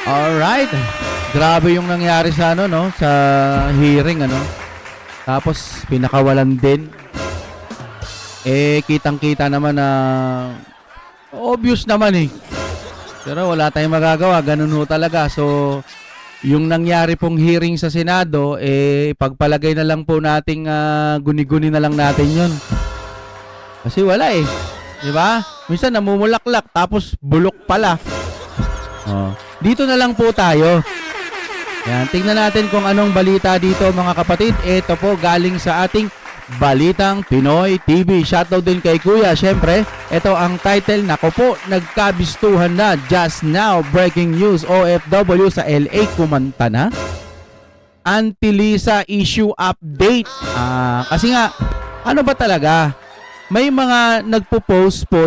Alright. Grabe yung nangyari sa ano, no? Sa hearing, ano? Tapos, pinakawalan din. Kitang-kita naman na obvious naman eh. Pero wala tayong magagawa. Ganun ho talaga. So, yung nangyari pong hearing sa Senado, pagpalagay na lang po nating guni-guni na lang natin yun. Kasi wala eh. Diba? Minsan namumulaklak, tapos bulok pala. Oh. Dito na lang po tayo. Yan, tingnan natin kung anong balita dito mga kapatid. Ito po galing sa ating Balitang Pinoy TV. Shoutout din kay Kuya. Siyempre, ito ang title. Nako po, nagkabistuhan na. Just now, breaking news. OFW sa LA kumanta na. Anti-Lisa issue update. Kasi nga, ano ba talaga? May mga nagpo-post po,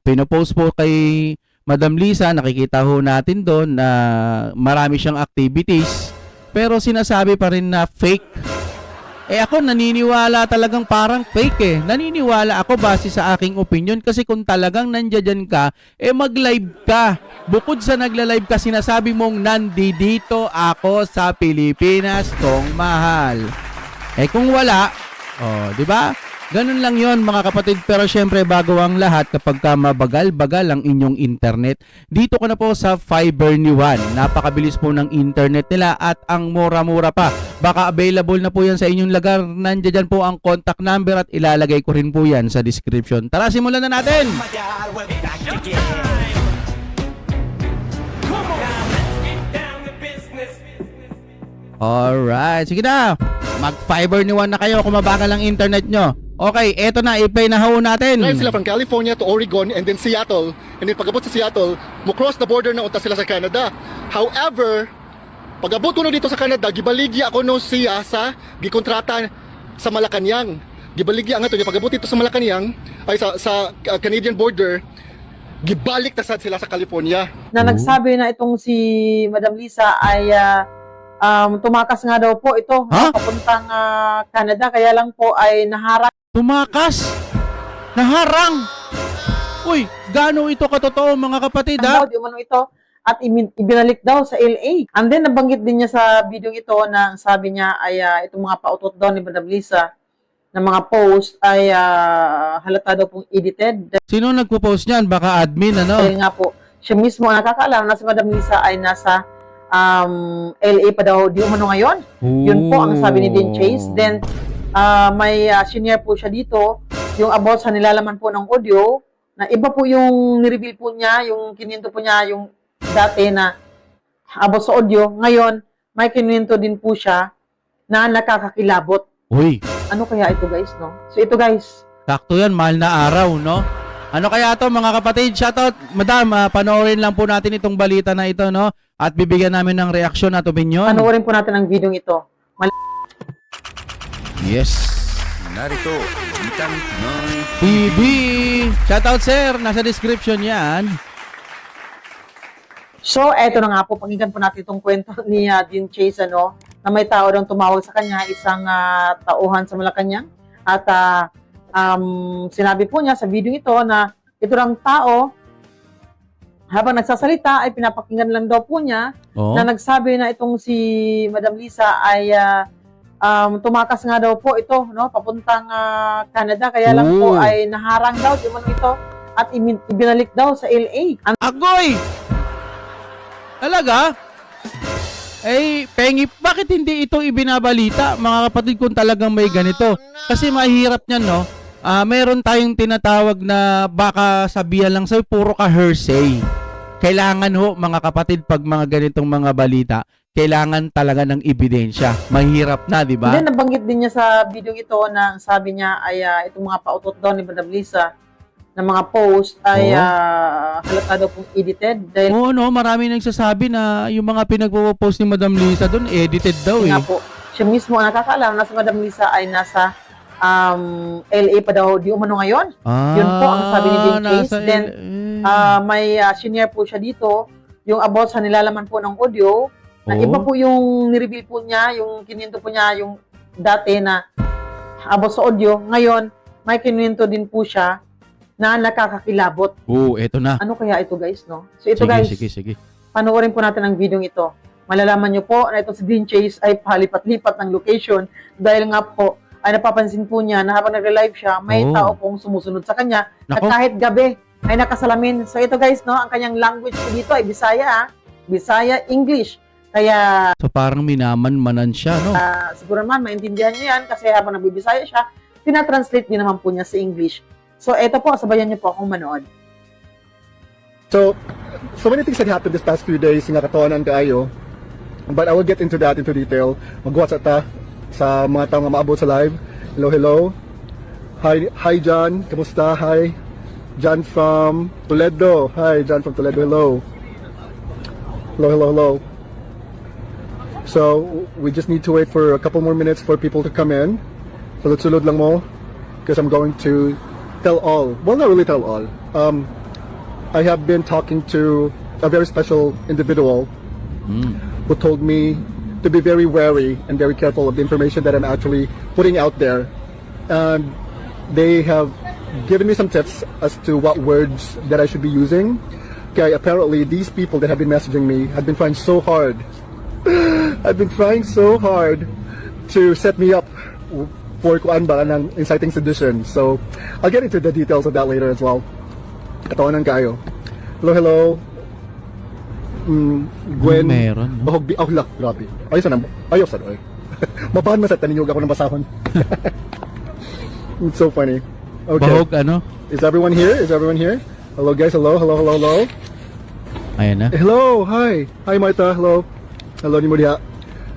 pinopost po kay Madam Lisa, nakikita ho natin doon na marami siyang activities, pero sinasabi pa rin na fake. Ako naniniwala talagang parang fake eh. Naniniwala ako base sa aking opinion kasi kung talagang nandiyan ka, mag-live ka. Bukod sa nagla-live ka, sinasabi mong nandito ako sa Pilipinas kong mahal. Kung wala, di ba? Ganun lang yon mga kapatid. Pero syempre bago ang lahat, kapag ka mabagal-bagal ang inyong internet, dito ka na po sa Fiber ni Juan. Napakabilis po ng internet nila at ang mura-mura pa. Baka available na po yan sa inyong lugar. Nandiyan po ang contact number at ilalagay ko rin po yan sa description. Tara, simulan na natin! Alright, sige na! Mag-Fiber ni Juan na kayo kung mabagal ang internet nyo. Okay, eto na, i-play na ho natin. Drive sila from California to Oregon and then Seattle. And then pag-abot sa Seattle, mo-cross the border na unta sila sa Canada. However, pag-abot ko no dito sa Canada, gibaligya ako no siya sa gikontrata sa Malacanang. Gibaligya nga to, pag-abot dito sa Malacanang, ay sa Canadian border, gibalik na sad sila sa California. Na nagsabi na itong si Madam Lisa ay tumakas nga daw po ito papuntang Canada, kaya lang po ay naharang. Tumakas? Naharang? Uy, gaano ito katotoo mga kapatid ha? Di umano ito at ibinalik daw sa LA. And then nabanggit din niya sa video ito na sabi niya ay itong mga pautot daw ni Madam Lisa na mga post ay halata daw pong edited. Sino nagpo-post niyan? Baka admin ano? Dahil nga po, siya mismo ang nakakaalam na si Madam Lisa ay nasa LA pa daw di umano ngayon. Yun po ang sabi ni Dean Chase. Then may senior po siya dito yung about sa nilalaman po ng audio na iba po yung nireveal po niya, yung kininto po niya yung dati na about sa audio. Ngayon, may kininto din po siya na nakakakilabot. Uy. Ano kaya ito guys, no? So ito guys. Sakto yan, mahal na araw, no? Ano kaya to mga kapatid? Shoutout, madam, panoorin lang po natin itong balita na ito, no? At bibigyan namin ng reaksyon at opinion. Panoorin po natin ang video ito. Yes. Narito, Balitang Pinoy TV. Shoutout sir, nasa description yan. So, eto na nga po, pakinggan po natin itong kwento ni Dean Chase, ano, na may tao daw tumawag sa kanya, isang tauhan sa Malacanang. At sinabi po niya sa video ito na ito lang tao, habang nagsasalita ay pinapakinggan lang daw po niya na nagsabi na itong si Madam Lisa ay tumakas nga daw po ito, no, papuntang Canada, kaya lang po ay naharang daw di man ito at ibinalik daw sa LA. Agoy! Talaga? Pengi, bakit hindi ito ibinabalita mga kapatid kung talagang may ganito? Kasi mahirap niyan, no? Meron tayong tinatawag na baka sabihan lang sa'yo, puro ka hearsay. Kailangan ho mga kapatid pag mga ganitong mga balita, kailangan talaga ng ebidensya. Mahirap na, di ba? Then nabanggit din niya sa video ito na sabi niya ay itong mga pautot daw ni Madam Lisa na mga post ay halata daw pong edited. Dahil no, marami nagsasabi na yung mga pinagpo-post ni Madam Lisa doon edited daw eh. nga po, siya mismo ang nakakaalam na si Madam Lisa ay nasa LA pa daw di umano ngayon. Yun po ang sabi ni Dean Chase. Then may senior po siya dito yung about sa nilalaman po ng audio na iba po yung nireveal po niya, yung kininto po niya yung dati na about sa audio. Ngayon, may kininto din po siya na nakakakilabot. Eto na. Ano kaya ito guys, no? So ito sige, guys. Sige. panoorin po natin ang video ito. Malalaman nyo po na itong si Dean Chase ay palipat-lipat ng location dahil nga po ay napapansin po niya na habang nagre-live siya, may Oh. tao pong sumusunod sa kanya at Nako. kahit gabi ay nakasalamin. So ito guys, no, ang kanyang language po dito ay Bisaya, Bisaya, English. Kaya So parang minaman-manan siya, no? siguro naman maintindihan niyo yan kasi habang nagbibisaya siya, tinatranslate niya naman po niya sa English. So ito po, sabayan niyo po akong manood. So many things had happened this past few days nga katawanan kaayo. But I will get into that into detail. Magwatch ata sa mga tao nga maabot sa live. Hello, hello. Hi John, kamusta? Hi. John from Toledo. Hi, John from Toledo. Hello. Hello, hello, hello. So, we just need to wait for a couple more minutes for people to come in. Sulod-sulod lang mo. Because I'm going to tell all. Well, not really tell all. I have been talking to a very special individual who told me to be very wary and very careful of the information that I'm actually putting out there. And they have given me some tips as to what words that I should be using. Okay, apparently these people that have been messaging me have been trying so hard. I've been trying so hard to set me up for kuan ba ng inciting sedition. So, I'll get into the details of that later as well. Katawanan kayo. Hello, hello. Gwen. Meron, no? Bahog di. Oh, la, grabe. Ayos na. Ayos na. Mabahan masat tanin yung ako ng basahon. It's so funny. Okay. Bahog, ano? Is everyone here? Is everyone here? Hello, guys. Hello, hello, hello, hello. Ayan na. Hello, hi. Hi, Martha. Hello. Hello, ni Mulia.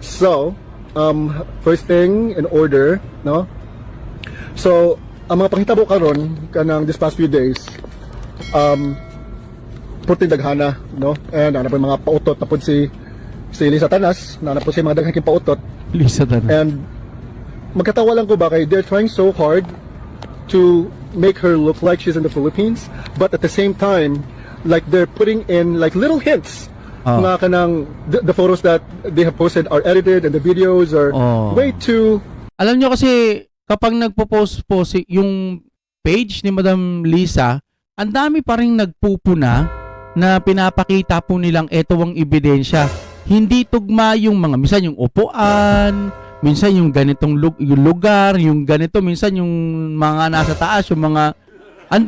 So, first thing in order, no? So, ang mga panghitabo karon kanang this past few days, puting daghana, no? And ano pa yung mga pautot na po si Lisa Tanas, na po si mga daghang pautot. Lisa Tanas. And magkatawa lang ko ba kay they're trying so hard to make her look like she's in the Philippines, but at the same time, like they're putting in like little hints nga kanang the photos that they have posted are edited and the videos are way too. Alam nyo kasi kapag nagpo-post po yung page ni Madam Lisa, ang dami pa rin nagpupuna na pinapakita po nilang eto ang ebidensya. Hindi tugma yung mga, minsan yung upuan, minsan yung ganitong yung lugar, yung ganito, minsan yung mga nasa taas, yung mga, ang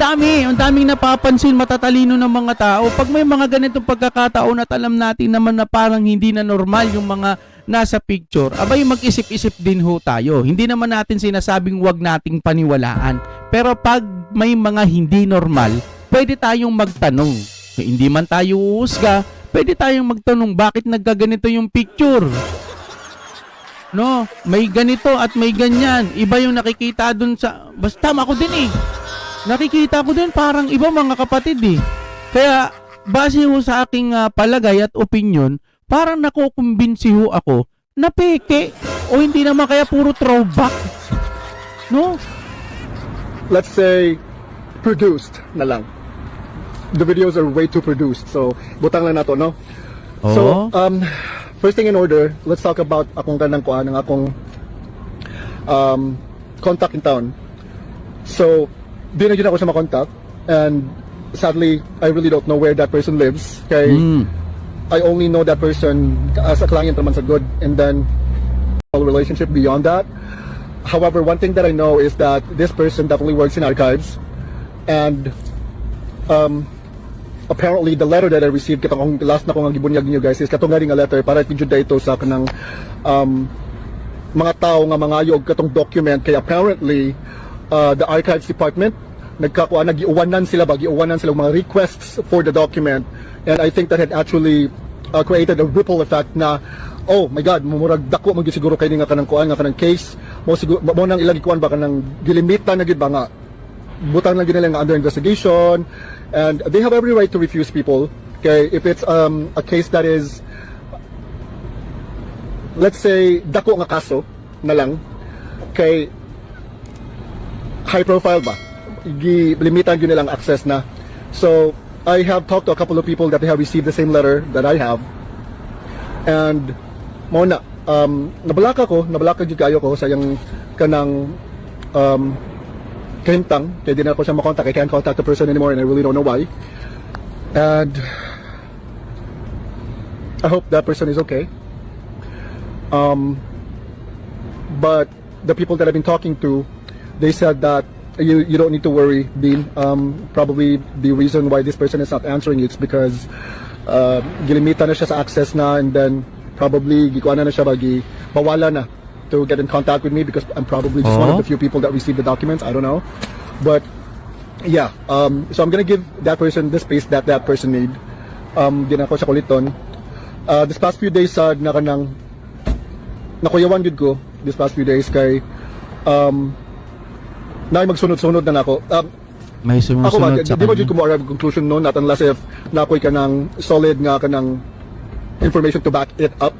daming napapansin, matatalino ng mga tao. Pag may mga ganitong pagkakataon at alam natin naman na parang hindi na normal yung mga nasa picture, abay mag-isip-isip din ho tayo. Hindi naman natin sinasabing wag nating paniwalaan. Pero pag may mga hindi normal, pwede tayong magtanong. Kung hindi man tayo uusga, pwede tayong magtanong bakit nagkaganito yung picture. No, may ganito at may ganyan. Iba yung nakikita dun sa... Basta ako din eh. Nakikita ko din parang iba mga kapatid eh. Kaya base ho sa aking palagay at opinion, parang nakukumbinsi ho ako na peke o hindi naman kaya puro throwback. No? Let's say produced na lang. The videos are way too produced. So, butang lang nato, no? So, first thing in order, let's talk about akong kanang kuan ng akong contact in town. So, di na yun ako siya makontak, and sadly, I really don't know where that person lives. Kay I only know that person as a client naman sa good, and then a relationship beyond that. However, one thing that I know is that this person definitely works in archives, and apparently the letter that I received, katong last na ko nga gibunyag niyo guys, is katong nga letter para kidyo dito sa kanang mga tao nga mangayog katong document. Kay apparently the archives department nagiuwanan sila mga requests for the document, and I think that had actually created a ripple effect na, oh my god, mumurag dako man gyud siguro kay nga kanang kuan nga kanang case mo siguro mo nang ilang kuan ba kanang gilimitan na gyud ba nga butang lang gyud nila nga under investigation, and they have every right to refuse people. Okay, if it's a case that is, let's say dako nga kaso na lang kay high profile ba, limitan yun nilang access na. So, I have talked to a couple of people that they have received the same letter that I have. And, muna, nabalaka yun kayo ko sa yung kanang kahintang, kaya di na ako siya makontak. I can't contact the person anymore and I really don't know why. And, I hope that person is okay. But the people that I've been talking to, they said that you don't need to worry, Dean. Probably the reason why this person is not answering it's because gilimitan na siya sa access na, and then probably gikuha na siya bawala na to get in contact with me because I'm probably just one of the few people that received the documents. I don't know, but yeah. So I'm gonna give that person the space that that person need. Di na ako siya kuliton. This past few days nakuyawan gud ko this past few days kay na magsunod-sunod na ako. May Ako sumusunod sa di ba kanya. jud ko mo arrive conclusion no, not unless if nakoy ka ng solid nga ka ng information to back it up.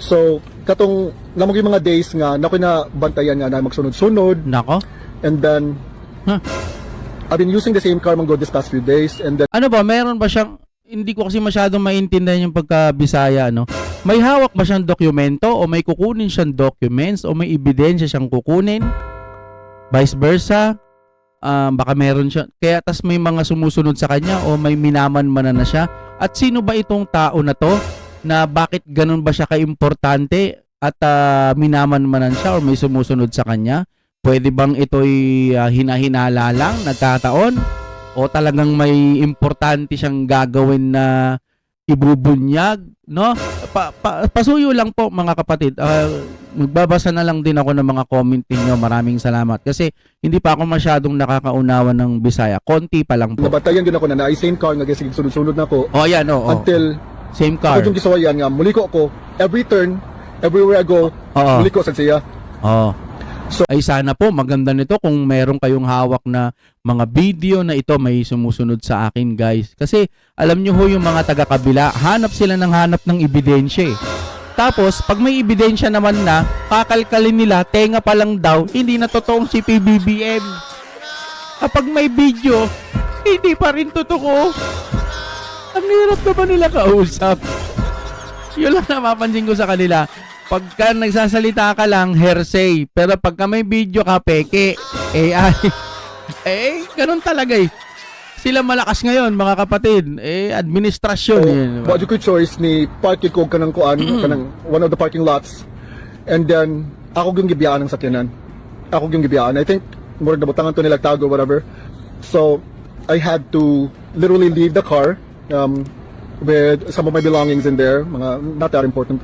So katong namang yung mga days nga nakoy na bantayan nga na magsunod-sunod, Nako. and then Huh. I've been using the same car manggo this past few days, and then Ano ba, meron ba siyang, hindi ko kasi masyadong maintindihan yung pagka-Bisaya, no? May hawak ba siyang dokumento o may kukunin siyang documents o may ebidensya siyang kukunin? Vice versa? Baka meron siya. Kaya tas may mga sumusunod sa kanya o may minaman-manan na siya. At sino ba itong tao na to na bakit ganun ba siya kaimportante at minaman-manan siya o may sumusunod sa kanya? Pwede bang ito'y hinahinala lang, nagkataon? O talagang may importante siyang gagawin na ibubunyag, no? Pasuyo lang po mga kapatid. Magbabasa na lang din ako ng mga comment niyo. Maraming salamat kasi hindi pa ako masyadong nakakaunawan ng Bisaya. Konti pa lang po. nabantayan din ako na same car nga sige sunod-sunod na ako Oh, yan, oh. until Same car. ako yung gisuwayan nga muli ko ako every turn, everywhere I go, Oo. muli ko sa siya. Oh. So- Ay sana po maganda nito kung meron kayong hawak na mga video na ito may sumusunod sa akin, guys. Kasi alam nyo ho yung mga taga-kabila, hanap sila ng hanap ng ebidensya eh. Tapos pag may ebidensya naman na, kakalkalin nila, tenga pa lang daw, hindi na totoong si PBBM. Kapag may video, hindi pa rin totoo. Ang hirap naman nila kausap. Yun lang napapansin ko sa kanila. Pagka nagsasalita ka lang, hearsay. Pero pagka may video ka, peke. AI. Ganun talaga eh. Sila malakas ngayon, mga kapatid. Administrasyon. So, yun, diba? what you could choice ni parking ko kanang kuan, kanang one of the parking lots, and then ako yung gibiyaan ng sakyanan. Ako yung gibiyaan. I think more na butangan to nila tago whatever. So I had to literally leave the car with some of my belongings in there, mga not that important,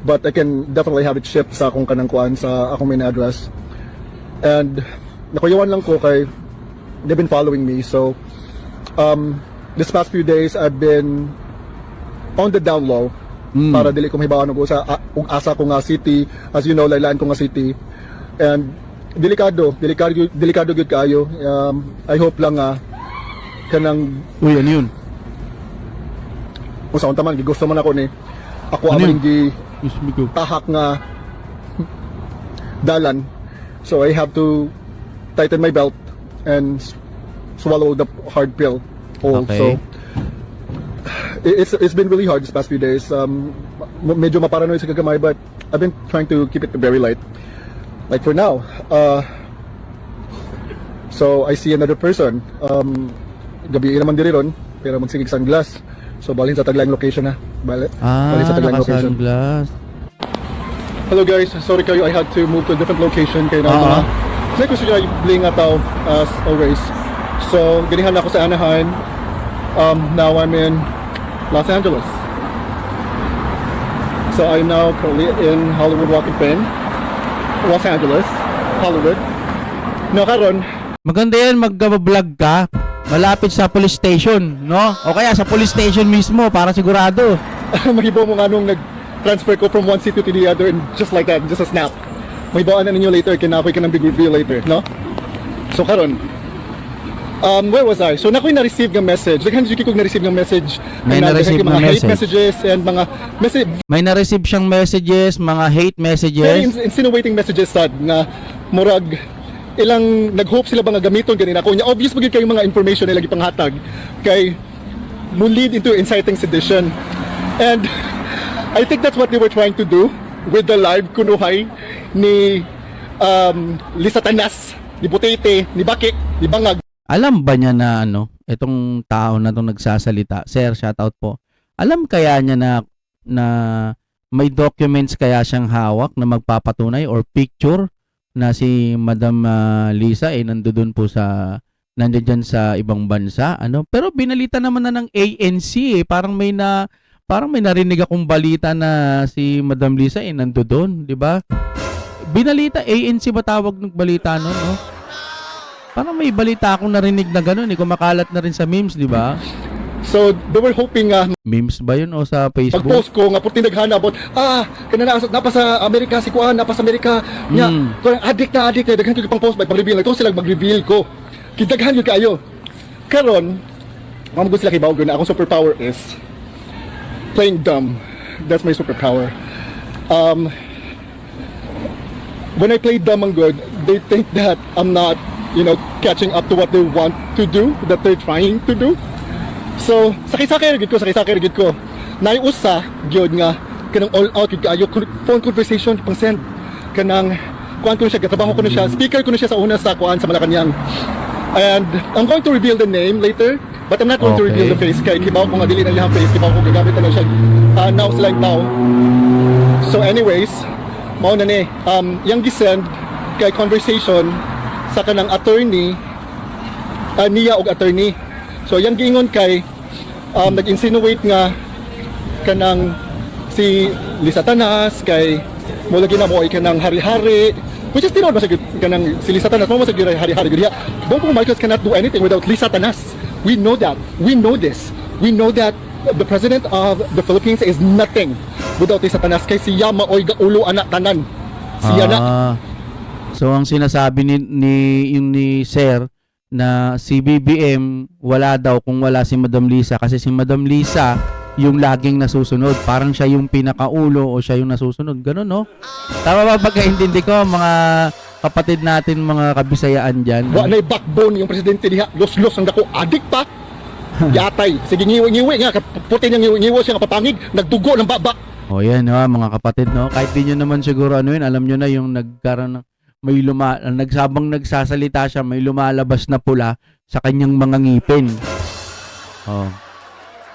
but I can definitely have it shipped sa akong kanang kuan sa akong main address. And nakuyawan lang ko kay they've been following me. So this past few days I've been on the down low para dili ko mahibawan og asa ko nga city, as you know, laylain ko nga city, and delikado gyud kayo. I hope lang kanang Uy, ano yun? usaon taman gigusto man ako ni ako Ano amang yun? Excuse me ko. tahak nga dalan, so I have to tighten my belt and swallow the hard pill also. It's been really hard this past few days. Medyo maparanoid sa kagamay, but I've been trying to keep it very light. Like for now, so I see another person. Gabi naman diri ron, pero magsigig sunglass. So balhin sa taglaing location na. Balhin sa taglaing location. Naka-sunglass. Hello guys, sorry kayo, I had to move to a different location kaya na may gusto nyo bling ataw as always. So, ganihan ako sa Anaheim. Now I'm in Los Angeles. So I'm now currently in Hollywood Walk of Fame, Los Angeles, Hollywood. No, karon, Maganda yan, mag-vlog ka. Malapit sa police station, no? O kaya sa police station mismo, para sigurado. mahibaw mo nga nung nag-transfer ko from one city to the other, and just like that, just a snap. Mahibawaan na ninyo later, kinapoy ka ng big reveal later, no? So karon, where was I? So nakoy na-receive ng message. Daghan jud kay kog na-receive ng message. May And, na-receive daghan kay na mga hate message. messages and mga message May na-receive siyang messages, mga hate very messages. insinuating messages sad nga murag ilang nag-hope sila ba nga gamiton ganina ko nya obvious magid kay mga information nila gipanghatag kay mo lead into inciting sedition. And I think that's what they were trying to do with the live kunuhay ni Lisa Tanas, ni Butete, ni Bakik, ni Bangag. Alam ba niya na itong tao na itong nagsasalita, sir, shoutout po. Alam kaya niya na na may documents kaya siyang hawak na magpapatunay or picture na si Madam Lisa nandoon po nandiyan sa ibang bansa, ano? Pero binalita naman na ng ANC parang may narinig akong balita na si Madam Lisa nandoon, 'di ba? Binalita ANC ba tawag ng balita noon, no? Parang may balita akong narinig na gano'n, kumakalat na rin sa memes, 'di ba? So they were hoping Memes ba 'yun o sa Facebook? pag-post ko nga puti naghana about kanana napa sa Amerika si Kuan napa sa Amerika nya kurang addict na daghan ko pang post by pag-reveal ito sila mag-reveal ko kidaghan yun kayo karon mga gusto sila kibaw na akong superpower is playing dumb. That's my superpower. When I play dumb and good, they think that I'm not, catching up to what they want to do, that they're trying to do. So, sakay-sakay rigid ko. Naiusa, gyud nga, kanang all out, gyud kaayo, phone conversation, pang send. Kanang, kuhan ko na siya, katrabaho ko na siya, speaker ko na siya sa una sa kuhan sa Malacanang. And I'm going to reveal the name later, but I'm not going to reveal the face. Kaya kibaw ko nga dili na niyang face, kibaw ko gagamit na lang siya. Now sila yung tao. So anyways, mao na ni, yung gisend kay conversation sa kanang attorney, niya og attorney. So yung giingon kay, nag-insinuate nga kanang si Lisa Tanas kay mo lagi na mo ay kanang hari-hari, which is tinod masagid kanang si Lisa Tanas mo masagid hari-hari gud diha. Bongbong Marcos cannot do anything without Lisa Tanas. We know that. We know this. We know that the president of the Philippines is nothing without Lisa Tanas kay siya maoy gaulo anak tanan. Siya na. So ang sinasabi ni Sir na si BBM wala daw kung wala si Madam Lisa kasi si Madam Lisa yung laging nasusunod. Parang siya yung pinakaulo o siya yung nasusunod. Ganun, no? Tama ba pagkaintindi ko, mga kapatid natin, mga kabisayaan dyan? Wa na backbone yung presidente diha. Los-los ang dako. Adik pa. Yatay. Sige, ngiwi-ngiwi nga. Puti niyang ngiwi siya nga papangig. Nagdugo ng babak. O yan, no, mga kapatid, no? Kahit di nyo naman siguro ano yun, alam nyo na yung nagkaroon ng nagsabang nagsasalita siya, may lumalabas na pula sa kanyang mga ngipin. Oh.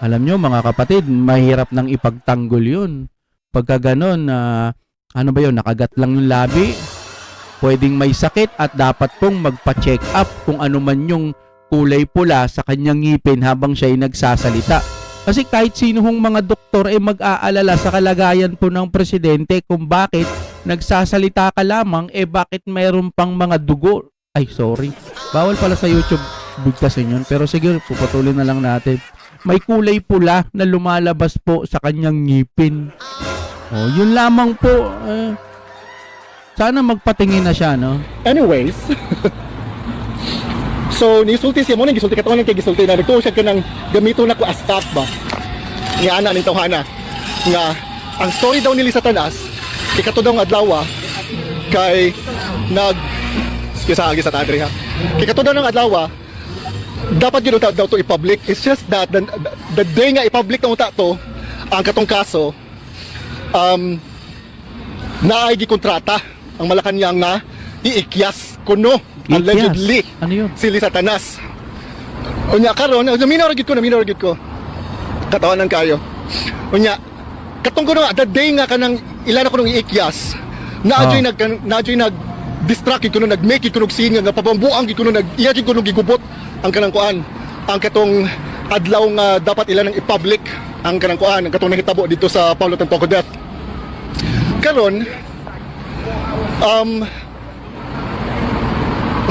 Alam nyo mga kapatid, mahirap nang ipagtanggol yun. Pagka ganon, ano ba yun, nakagat lang yung labi, pwedeng may sakit at dapat pong magpa-check up kung ano man yung kulay pula sa kanyang ngipin habang siya ay nagsasalita. Kasi kahit sino hong mga doktor ay mag-aalala sa kalagayan po ng presidente kung bakit nagsasalita ka lamang, bakit mayroon pang mga dugo. Ay, sorry. Bawal pala sa YouTube bigkasin yun. Pero sige, puputulin na lang natin. May kulay pula na lumalabas po sa kanyang ngipin. Oh, yun lamang po. Sana magpatingin na siya, no? Anyways, so nisulti siya mo nang gisulti katawan kay gisulti na nagtuo siya kanang gamito na ko as staff ba. Nga ana ning tawhana nga ang story daw ni Lisa Tanas kay kato daw nga adlaw kay sa tadri ha. Kay kato daw ng adlaw dapat yun daw to i-public. It's just that the day nga i-public na uta to ang katong kaso naay gikontrata ang Malacanang nga iikyas kuno allegedly ano yun? si Lisa Tanas. Unya karon, minor gid ko. Katawanan kayo. Unya katong kuno the day nga kanang ilan ako nung iikyas. Naadyoy nag distract kuno nag-make kuno scene nga pabambuang kuno iya kuno gigubot ang kanang kuan. Ang katong adlaw nga dapat ilan ang i-public ang kanang kuan, ang katong nahitabo dito sa Paulo Tantoco death. Karon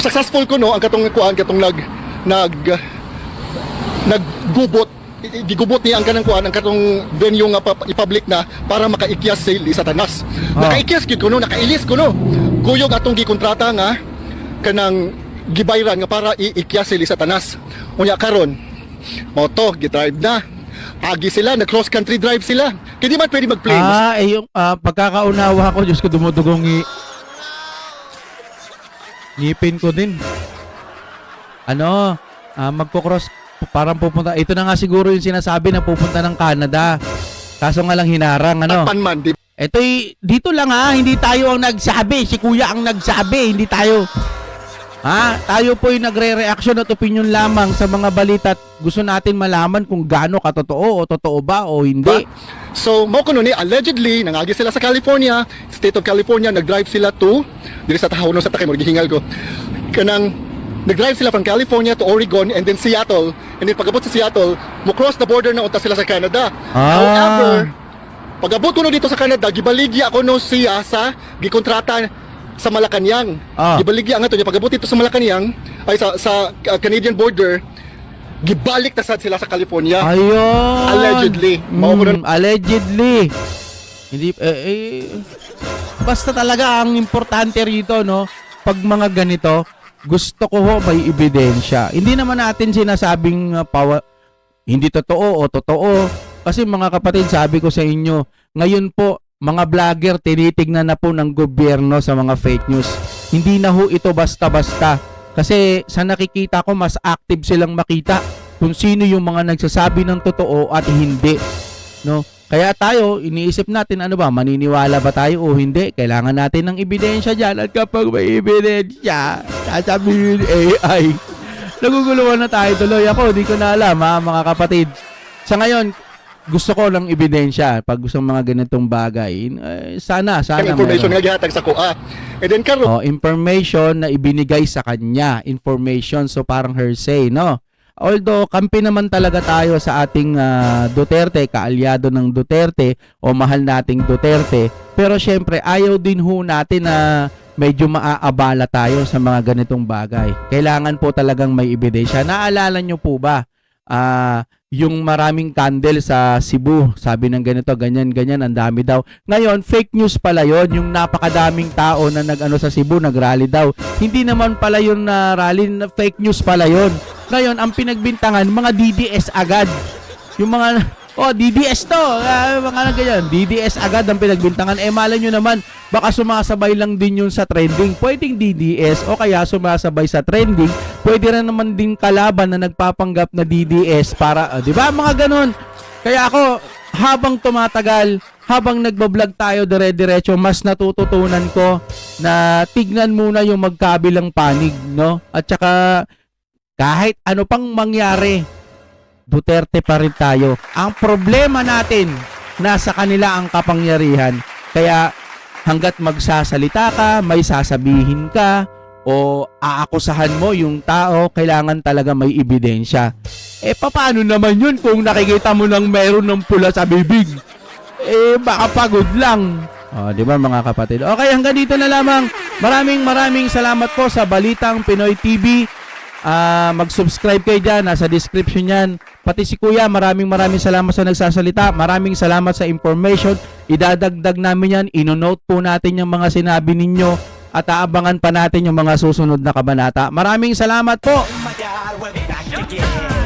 successful ko no ang katong kuan katong naggubot gigubot niya ang kanang kuan ang katong venue nga i-public na para makaikyas si Lisa Tanas. Nakaikyas gid ko no, nakailis ko no. Kuyog atong gikontrata nga kanang gibayran nga para iikyas si Lisa Tanas. Unya karon moto gi-drive na. Agi sila, nag-cross country drive sila. Kaya di man pwede mag-play. Yung pagkakaunawa ko, Diyos ko, dumudugong ngipin ko din. Magpo-cross, parang pupunta. Ito na nga siguro yung sinasabi na pupunta ng Canada. Kaso nga lang hinarang, Panman, di Ito dito lang hindi tayo ang nagsabi. Si Kuya ang nagsabi, hindi tayo. Tayo po yung nagre-reaction at opinion lamang sa mga balita at gusto natin malaman kung gaano katotoo o totoo ba o hindi. So, mao kuno ni allegedly nangagi sila sa California, state of California, nag-drive sila to diri sa tahaw no sa takay mo gihingal ko. Kanang nag-drive sila from California to Oregon and then Seattle, and then pag-abot sa Seattle, mo cross the border na unta sila sa Canada. However, pag-abot ko no dito sa Canada, gibaligya ako no siya sa gikontrata sa Malacañang. Gibaligya nga to niya pag-abot dito sa Malacañang ay sa Canadian border, gibalik na sad sila sa California. Ayun. Allegedly. Allegedly. Hindi basta talaga ang importante rito, no, pag mga ganito, gusto ko ho may ebidensya. Hindi naman natin sinasabing hindi totoo o totoo. Kasi mga kapatid, sabi ko sa inyo, ngayon po, mga vlogger, tinitignan na po ng gobyerno sa mga fake news. Hindi na ho ito basta-basta. Kasi sa nakikita ko, mas active silang makita kung sino yung mga nagsasabi ng totoo at hindi. No? Kaya tayo, iniisip natin, ano ba, maniniwala ba tayo o hindi? Kailangan natin ng ebidensya dyan. At kapag may ebidensya, sasabihin AI. Naguguluhan na tayo tuloy. Ako, di ko na alam, mga kapatid. Sa ngayon, gusto ko ng ebidensya pag gusto mga ganitong bagay. Sana Information nga gihatag sa kuha. And then karon information na ibinigay sa kanya, information, so parang hearsay, no? Although kampi naman talaga tayo sa ating Duterte, kaalyado ng Duterte o mahal nating Duterte, pero syempre ayaw din ho natin na medyo maaabala tayo sa mga ganitong bagay. Kailangan po talagang may ebidensya. Naalala nyo po ba yung maraming candle sa Cebu, sabi ng ganito, ganyan, ang dami daw. Ngayon, fake news pala yon, yung napakadaming tao na nag-ano sa Cebu, nag-rally daw. Hindi naman pala yun na rally, fake news pala yon. Ngayon, ang pinagbintangan, mga DDS agad. Yung mga, DDS to, mga ganyan, DDS agad ang pinagbintangan. Malay nyo naman, baka sumasabay lang din yun sa trending. Pwedeng DDS o kaya sumasabay sa trending. Pwede rin naman din kalaban na nagpapanggap na DDS para, di ba, mga ganun. Kaya ako, habang tumatagal, habang nagbablog tayo dire-diretso, mas natututunan ko na tignan muna yung magkabilang panig, no? At saka, kahit ano pang mangyari, Duterte pa rin tayo. Ang problema natin, nasa kanila ang kapangyarihan. Kaya, hanggat magsasalita ka, may sasabihin ka, o aakusahan mo yung tao, kailangan talaga may ebidensya. Paano naman yun kung nakikita mo nang meron ng pula sa bibig? Baka pagod lang. Di ba mga kapatid? Okay, hanggang dito na lamang. Maraming salamat po sa Balitang Pinoy TV. Mag-subscribe kayo dyan, nasa description yan. Pati si Kuya, maraming salamat sa nagsasalita. Maraming salamat sa information. Idadagdag namin yan, inonote po natin yung mga sinabi ninyo at aabangan pa natin yung mga susunod na kabanata. Maraming salamat po. Oh my God, we'll be back again.